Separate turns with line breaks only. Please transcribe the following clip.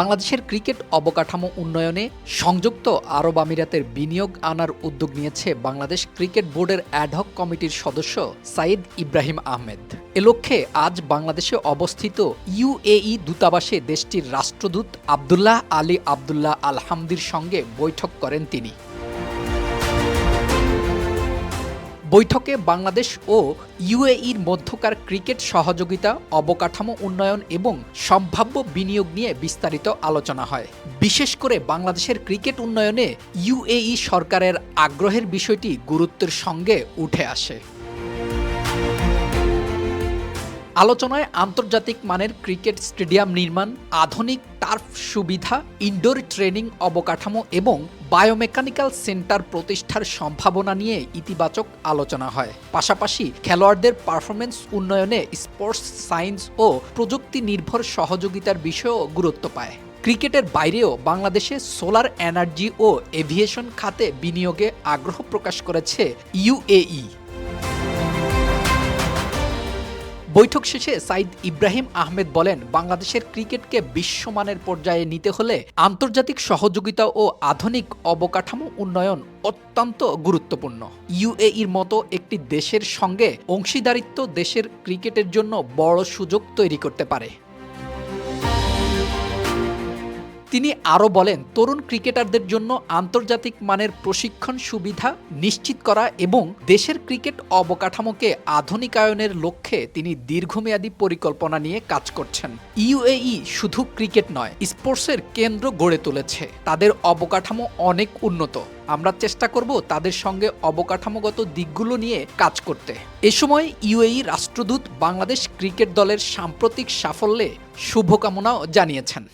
বাংলাদেশের ক্রিকেট অবকাঠামো উন্নয়নে সংযুক্ত আরব আমিরাতের বিনিয়োগ আনার উদ্যোগ নিয়েছে বাংলাদেশ ক্রিকেট বোর্ডের অ্যাডহক কমিটির সদস্য সাইদ ইব্রাহিম আহমেদ। এ লক্ষ্যে আজ বাংলাদেশে অবস্থিত ইউএই দূতাবাসে দেশটির রাষ্ট্রদূত আবদুল্লাহ আলী আবদুল্লাহ আল হামদির সঙ্গে বৈঠক করেন তিনি। বৈঠকে বাংলাদেশ ও ইউএইর মধ্যকার ক্রিকেট সহযোগিতা, অবকাঠামো উন্নয়ন এবং সম্ভাব্য বিনিয়োগ নিয়ে বিস্তারিত আলোচনা হয়। বিশেষ করে বাংলাদেশের ক্রিকেট উন্নয়নে ইউএই সরকারের আগ্রহের বিষয়টি গুরুত্বের সঙ্গে উঠে আসে। আলোচনায় আন্তর্জাতিক মানের ক্রিকেট স্টেডিয়াম নির্মাণ, আধুনিক টার্ফ সুবিধা, ইনডোর ট্রেনিং অবকাঠামো এবং বায়োমেকানিক্যাল সেন্টার প্রতিষ্ঠার সম্ভাবনা নিয়ে ইতিবাচক আলোচনা হয়। পাশাপাশি খেলোয়াড়দের পারফরমেন্স উন্নয়নে স্পোর্টস সায়েন্স ও প্রযুক্তি নির্ভর সহযোগিতার বিষয়েও গুরুত্ব পায়। ক্রিকেটের বাইরেও বাংলাদেশে সোলার এনার্জি ও এভিয়েশন খাতে বিনিয়োগে আগ্রহ প্রকাশ করেছে ইউএই। বৈঠক শেষে সাইদ ইব্রাহিম আহমেদ বলেন, বাংলাদেশের ক্রিকেটকে বিশ্বমানের পর্যায়ে নিতে হলে আন্তর্জাতিক সহযোগিতা ও আধুনিক অবকাঠামো উন্নয়ন অত্যন্ত গুরুত্বপূর্ণ। ইউএইর মতো একটি দেশের সঙ্গে অংশীদারিত্ব দেশের ক্রিকেটের জন্য বড় সুযোগ তৈরি করতে পারে। তিনি আরও বলেন, তরুণ ক্রিকেটারদের জন্য আন্তর্জাতিক মানের প্রশিক্ষণ সুবিধা নিশ্চিত করা এবং দেশের ক্রিকেট অবকাঠামোকে আধুনিকায়নের লক্ষ্যে তিনি দীর্ঘমেয়াদী পরিকল্পনা নিয়ে কাজ করছেন। ইউএই শুধু ক্রিকেট নয়, স্পোর্টসের কেন্দ্র গড়ে তুলেছে। তাদের অবকাঠামো অনেক উন্নত। আমরা চেষ্টা করব তাদের সঙ্গে অবকাঠামোগত দিকগুলো নিয়ে কাজ করতে। এ সময় ইউএই রাষ্ট্রদূত বাংলাদেশ ক্রিকেট দলের সাম্প্রতিক সাফল্যে শুভকামনাও জানিয়েছেন।